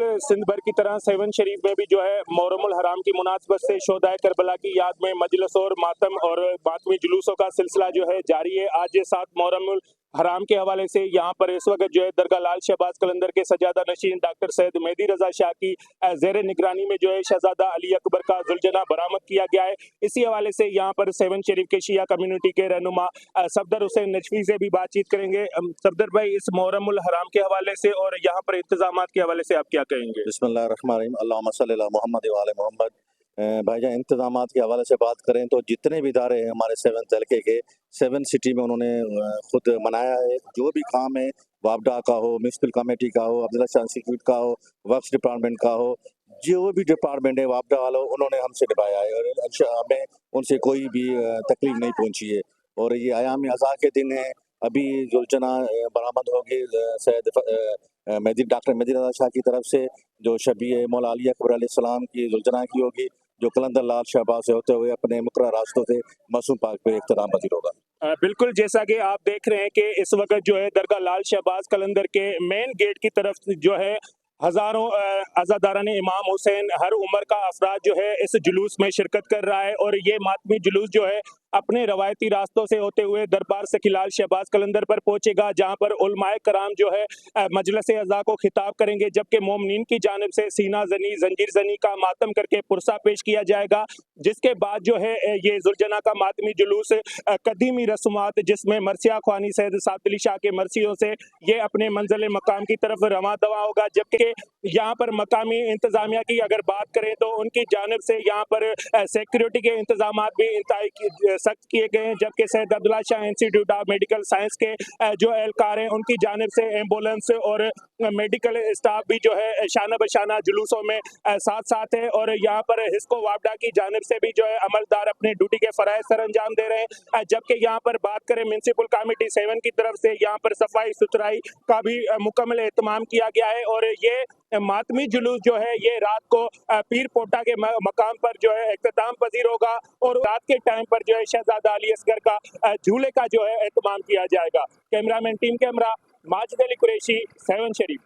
बिल्कुल सिंध भर की तरह सेवन शरीफ में भी जो है मुहर्रमुल हराम की मुनासबत से शोहदाए करबला की याद में मजलिस और मातम और मातमी जुलूसों का सिलसिला जो है जारी है। आज 7 मुहर्रमुल हराम के हवाले से यहाँ पर इस वक्त जो है दरगाह लाल शहबाज कलंदर के सजादा नशीन डॉक्टर सैयद मेहदी रजा शाह की जेर निगरानी में जो है शहजादा अली अकबर का जुलजना बरामद किया गया है। इसी हवाले से यहाँ पर सेवन शरीफ के शिया कम्युनिटी के रहनुमा सफदर हुसैन नजफी से भी बातचीत करेंगे। सफदर भाई, इस मुहर्रमुल हराम के हवाले से और यहाँ पर इंतजामात के हवाले से आप क्या कहेंगे? बिस्मिल्लाहिर्रहमानिर्रहीम, अल्लाहुम्मा सल्ली अला मोहम्मद व आले मोहम्मद। भाईजान, इंतजामात के हवाले से बात करें तो जितने भी इदारे हैं हमारे सेवन हल्के के, सेवन सिटी में उन्होंने खुद मनाया है। जो भी काम है, वापडा का हो, म्यूनसिपल कमेटी का हो, अब्दुल्ला शाह इंस्टीट्यूट का हो, वर्क्स डिपार्टमेंट का हो, जो भी डिपार्टमेंट है वापडा वालों, उन्होंने हमसे निभाया है और हमें उनसे कोई भी तकलीफ नहीं पहुंची है। और ये आयाम अज़ा के दिन है। अभी जुलचना बरामद होगी मेहदी डॉक्टर मेहदी रजा शाह की तरफ से, जो शबी मौला अली अकबर अलैहिस्सलाम की जुलचना की होगी, जो कलंदर लाल शहबाज से होते हुए अपने मुकर्रर रास्तों से मासूम पाक पे इख्तिताम पजीर होगा। बिल्कुल, जैसा कि आप देख रहे हैं कि इस वक्त जो है दरगाह लाल शहबाज कलंदर के मेन गेट की तरफ जो है हजारों अज़ादारान इमाम हुसैन हर उम्र का अफराद जो है इस जुलूस में शिरकत कर रहा है। और ये मातमी जुलूस जो है अपने रवायती रास्तों से होते हुए दरबार सखीलाल शहबाज कलंदर पर पहुंचेगा, जहां पर उलमाए कराम जो है मजलिस अज़ा को खिताब करेंगे, जबकि मोमिनीन की जानिब से सीना जनी जंजीर जनी का मातम करके पुरसा पेश किया जाएगा। जिसके बाद जो है ये जुलजना का मातमी जुलूस कदीमी रस्मात जिसमें मरसिया ख्वानी सैयद साद अली शाह के मरसियों से ये अपने मंजिल मकाम की तरफ रवा दवा होगा। जबकि यहाँ पर मकामी इंतजामिया की अगर बात करें तो उनकी जानिब से यहाँ पर सिक्योरिटी के इंतजाम भी इंतहाई सख्त किए गए हैं। जबकि Syed Abdullah Shah institute of medical science के जो एहलकार हैं उनकी जानिब से एम्बुलेंस और मेडिकल स्टाफ भी जो है शाना बशाना जुलूसों में साथ साथ है। और यहाँ पर हिस्को वापडा की जानिब से भी जो है अमलदार अपने ड्यूटी के फराइज सर अंजाम दे रहे हैं। जबकि यहाँ पर बात करें म्यूनसिपल कमेटी 7 की तरफ से यहाँ पर सफाई सुथराई का भी मुकम्मल एहतमाम किया गया है। और ये मातमी जुलूस जो है ये रात को पीर पोटा के मकाम पर जो है इख्तिताम पजीर होगा और रात के टाइम पर जो है शहजादा अली असगर का झूले का जो है एहतमाम किया जाएगा। Cameraman team camera Majid Ali Qureshi, Sehwan शरीफ।